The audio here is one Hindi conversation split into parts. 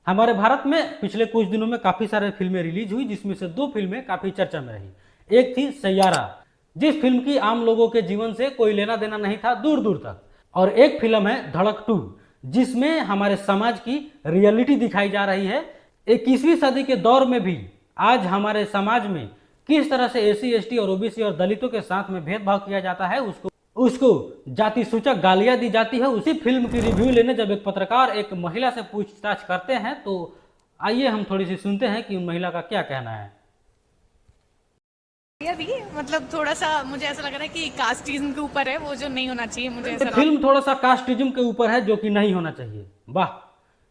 हमारे भारत में पिछले कुछ दिनों में काफी सारे फिल्में रिलीज हुई, जिसमें से दो फिल्में काफी चर्चा में रही। एक थी सैयारा, जिस फिल्म की आम लोगों के जीवन से कोई लेना देना नहीं था दूर दूर तक। और एक फिल्म है धड़क 2, जिसमें हमारे समाज की रियलिटी दिखाई जा रही है। 21वीं सदी के दौर में भी आज हमारे समाज में किस तरह से एसी एसटी और ओबीसी और दलितों के साथ में भेदभाव किया जाता है, उसको उसको जाति सूचक गालियां दी जाती है। उसी फिल्म की रिव्यू लेने जब एक पत्रकार एक महिला से पूछताछ करते हैं, तो आइए हम थोड़ी सी सुनते हैं कि उन महिला का क्या कहना है। ये भी मतलब थोड़ा सा मुझे ऐसा लग रहा है कि कास्टिज्म के ऊपर है, वो जो नहीं होना चाहिए। मुझे ऐसा फिल्म थोड़ा सा कास्टिज्म के ऊपर है, जो कि नहीं होना चाहिए, वाह,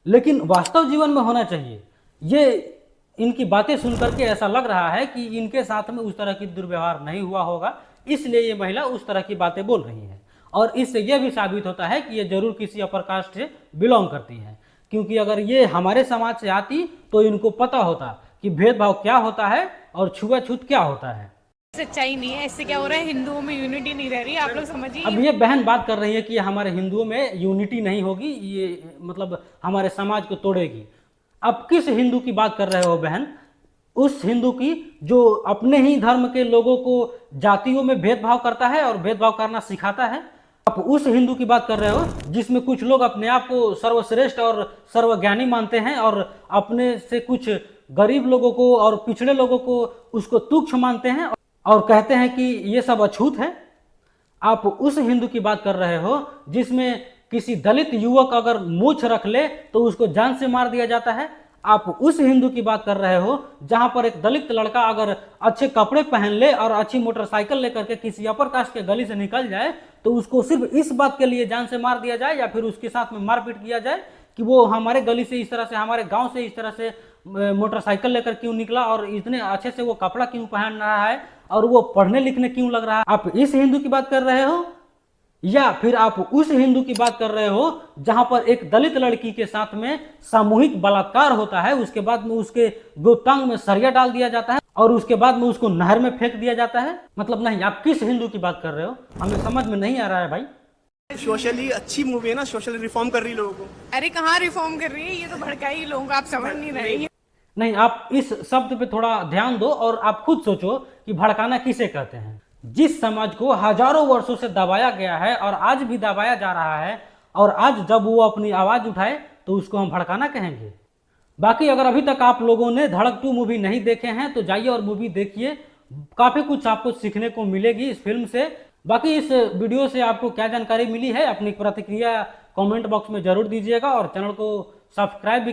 लेकिन वास्तव जीवन में होना चाहिए। ये इनकी बातें सुनकर के ऐसा लग रहा है कि इनके साथ में उस तरह की दुर्व्यवहार नहीं हुआ होगा, इसलिए ये महिला उस तरह की बातें बोल रही है। और इससे यह भी साबित होता है कि ये जरूर किसी अपर कास्ट से बिलोंग करती है, क्योंकि अगर ये हमारे समाज से आती तो इनको पता होता कि भेदभाव क्या होता है और छुआछूत क्या होता है। सच्चाई नहीं है। इससे क्या हो रहा है, हिंदुओं में यूनिटी नहीं रह रही। आप लोग समझिए। अब ये बहन बात कर रही है कि हमारे हिंदुओं में यूनिटी नहीं होगी, ये मतलब हमारे समाज को तोड़ेगी। अब किस हिंदू की बात कर रहे हो बहन? उस हिंदू की जो अपने ही धर्म के लोगों को जातियों में भेदभाव करता है और भेदभाव करना सिखाता है। आप उस हिंदू की बात कर रहे हो जिसमें कुछ लोग अपने आप को सर्वश्रेष्ठ और सर्वज्ञानी मानते हैं और अपने से कुछ गरीब लोगों को और पिछड़े लोगों को उसको तुच्छ मानते हैं और कहते हैं कि ये सब अछूत है। आप उस हिंदू की बात कर रहे हो जिसमें किसी दलित युवक अगर मूछ रख ले तो उसको जान से मार दिया जाता है। आप उस हिंदू की बात कर रहे हो जहां पर एक दलित लड़का अगर अच्छे कपड़े पहन ले और अच्छी मोटरसाइकिल लेकर के किसी अपर कास्ट के गली से निकल जाए तो उसको सिर्फ इस बात के लिए जान से मार दिया जाए या फिर उसके साथ में मारपीट किया जाए कि वो हमारे गली से इस तरह से, हमारे गांव से इस तरह से मोटरसाइकिल लेकर क्यों निकला और इतने अच्छे से वो कपड़ा क्यों पहन रहा है और वो पढ़ने लिखने क्यों लग रहा है। आप इस हिंदू की बात कर रहे हो या फिर आप उस हिंदू की बात कर रहे हो जहां पर एक दलित लड़की के साथ में सामूहिक बलात्कार होता है, उसके बाद में उसके गुप्तांग में सरिया डाल दिया जाता है और उसके बाद में उसको नहर में फेंक दिया जाता है। मतलब नहीं, आप किस हिंदू की बात कर रहे हो? हमें समझ में नहीं आ रहा है भाई। सोशली अच्छी मूवी है ना, सोशली रिफॉर्म कर रही लोगों को। अरे कहाँ रिफॉर्म कर रही है, ये तो भड़का ही लोगों को। आप समझ नहीं रहे। नहीं, आप इस शब्द पे थोड़ा ध्यान दो और आप खुद सोचो कि भड़काना किसे कहते हैं। जिस समाज को हजारों वर्षों से दबाया गया है और आज भी दबाया जा रहा है और आज जब वो अपनी आवाज उठाए तो उसको हम भड़काना कहेंगे। बाकी अगर अभी तक आप लोगों ने धड़क 2 मूवी नहीं देखे हैं तो जाइए और मूवी देखिए, काफी कुछ आपको सीखने को मिलेगी इस फिल्म से। बाकी इस वीडियो से आपको क्या जानकारी मिली है, अपनी प्रतिक्रिया कमेंट बॉक्स में जरूर दीजिएगा और चैनल को सब्सक्राइब भी